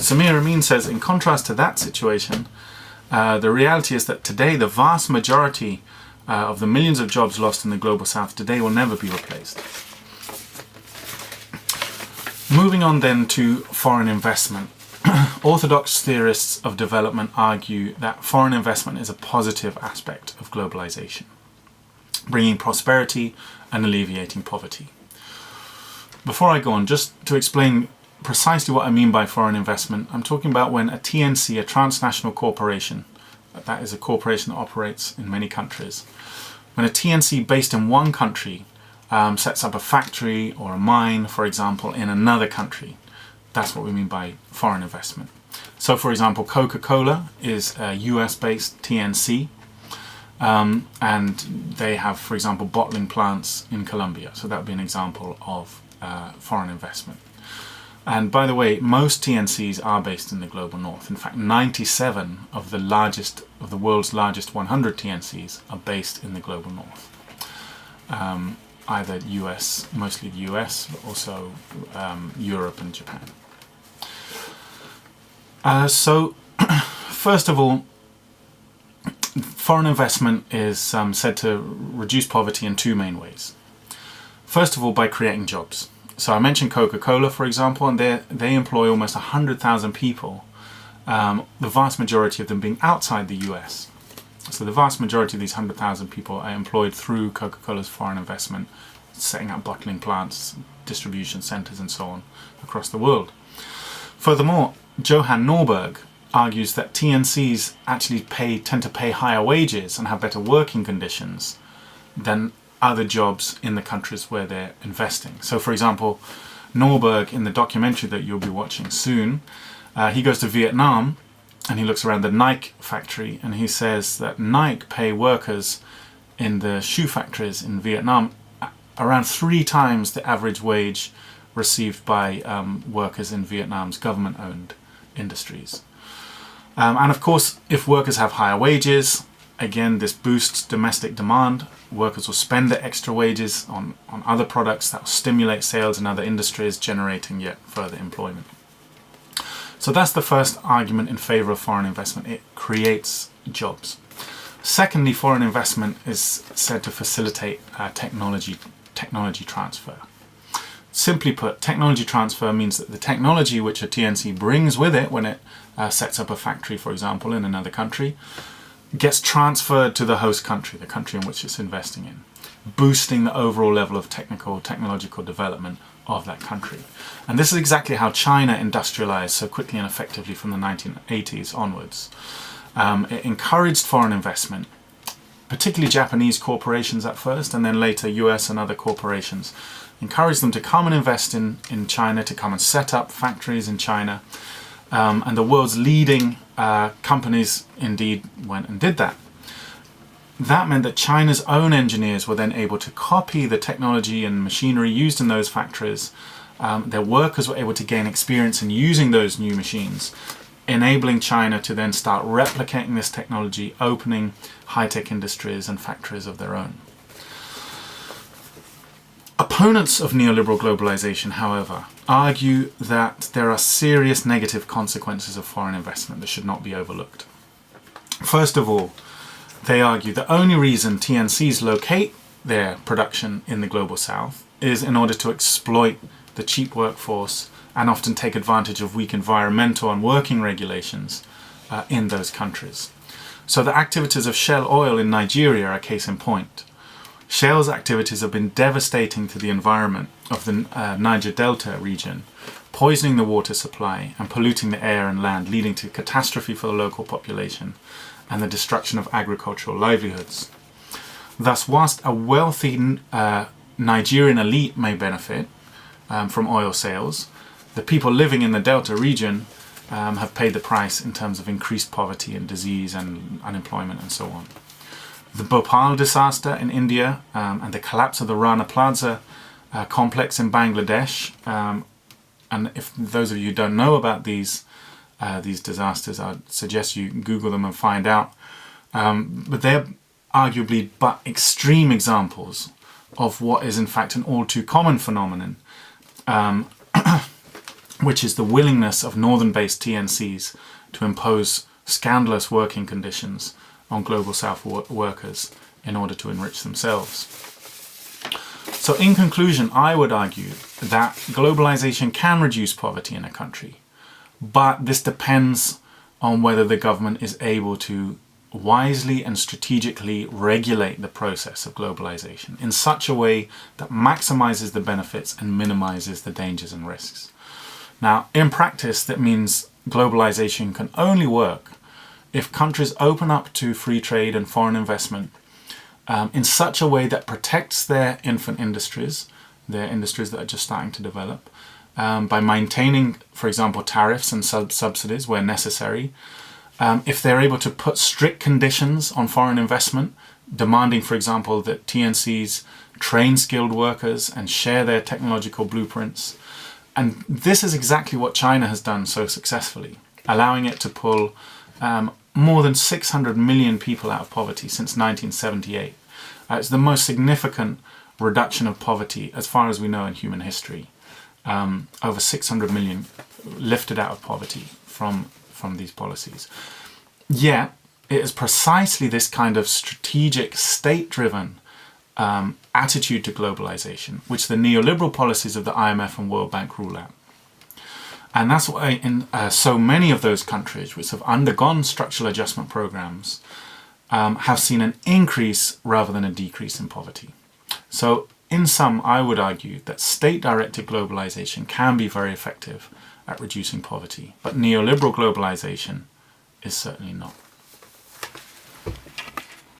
Samir Amin says, in contrast to that situation, the reality is that today the vast majority of the millions of jobs lost in the global south today will never be replaced. Moving on then to foreign investment. Orthodox theorists of development argue that foreign investment is a positive aspect of globalization, bringing prosperity and alleviating poverty. Before I go on, just to explain precisely what I mean by foreign investment, I'm talking about when a TNC, a transnational corporation, that is a corporation that operates in many countries, when a TNC based in one country sets up a factory or a mine, for example, in another country. That's what we mean by foreign investment. So, for example, Coca-Cola is a US-based TNC, and they have, for example, bottling plants in Colombia. So that would be an example of foreign investment. And by the way, most TNCs are based in the global north. In fact, 97 of the world's largest 100 TNCs are based in the global north. Either US, mostly the US, but also Europe and Japan. So, first of all, foreign investment is said to reduce poverty in two main ways. First of all, by creating jobs. So I mentioned Coca-Cola, for example, and they employ almost 100,000 people, the vast majority of them being outside the US. So the vast majority of these 100,000 people are employed through Coca-Cola's foreign investment, setting up bottling plants, distribution centers and so on across the world. Furthermore, Johan Norberg argues that TNCs actually tend to pay higher wages and have better working conditions than other jobs in the countries where they're investing. So for example, Norberg, in the documentary that you'll be watching soon, he goes to Vietnam and he looks around the Nike factory and he says that Nike pay workers in the shoe factories in Vietnam around 3 times the average wage received by workers in Vietnam's government-owned industries. And of course, if workers have higher wages, again, this boosts domestic demand. Workers will spend the extra wages on other products that will stimulate sales in other industries, generating yet further employment. So that's the first argument in favor of foreign investment. It creates jobs. Secondly, foreign investment is said to facilitate technology transfer. Simply put, technology transfer means that the technology which a TNC brings with it when it sets up a factory, for example, in another country, gets transferred to the host country, the country in which it's investing in, boosting the overall level of technological development of that country. And this is exactly how China industrialized so quickly and effectively from the 1980s onwards. It encouraged foreign investment, particularly Japanese corporations at first, and then later US and other corporations. Encouraged them to come and invest in China, to come and set up factories in China. And the world's leading companies indeed went and did that. That meant that China's own engineers were then able to copy the technology and machinery used in those factories. Their workers were able to gain experience in using those new machines, enabling China to then start replicating this technology, opening high-tech industries and factories of their own. Opponents of neoliberal globalization, however, argue that there are serious negative consequences of foreign investment that should not be overlooked. First of all, they argue the only reason TNCs locate their production in the global south is in order to exploit the cheap workforce and often take advantage of weak environmental and working regulations in those countries. So the activities of Shell Oil in Nigeria are a case in point. Shell's activities have been devastating to the environment of the Niger Delta region, poisoning the water supply and polluting the air and land, leading to catastrophe for the local population and the destruction of agricultural livelihoods. Thus, whilst a wealthy Nigerian elite may benefit from oil sales, the people living in the Delta region have paid the price in terms of increased poverty and disease and unemployment and so on. The Bhopal disaster in India and the collapse of the Rana Plaza complex in Bangladesh, and if those of you who don't know about these disasters, I'd suggest you Google them and find out. But they're arguably but extreme examples of what is in fact an all too common phenomenon, which is the willingness of northern-based TNCs to impose scandalous working conditions on Global South workers in order to enrich themselves. So in conclusion, I would argue that globalization can reduce poverty in a country, but this depends on whether the government is able to wisely and strategically regulate the process of globalization in such a way that maximizes the benefits and minimizes the dangers and risks. Now, in practice, that means globalization can only work if countries open up to free trade and foreign investment in such a way that protects their infant industries, their industries that are just starting to develop, by maintaining, for example, tariffs and subsidies where necessary. If they're able to put strict conditions on foreign investment, demanding, for example, that TNCs train skilled workers and share their technological blueprints. And this is exactly what China has done so successfully, allowing it to pull more than 600 million people out of poverty since 1978. It's the most significant reduction of poverty, as far as we know, in human history. Over 600 million lifted out of poverty from these policies. Yet, it is precisely this kind of strategic, state-driven attitude to globalization which the neoliberal policies of the IMF and World Bank rule out. And that's why in so many of those countries which have undergone structural adjustment programs have seen an increase rather than a decrease in poverty. So in sum, I would argue that state-directed globalization can be very effective at reducing poverty, but neoliberal globalization is certainly not.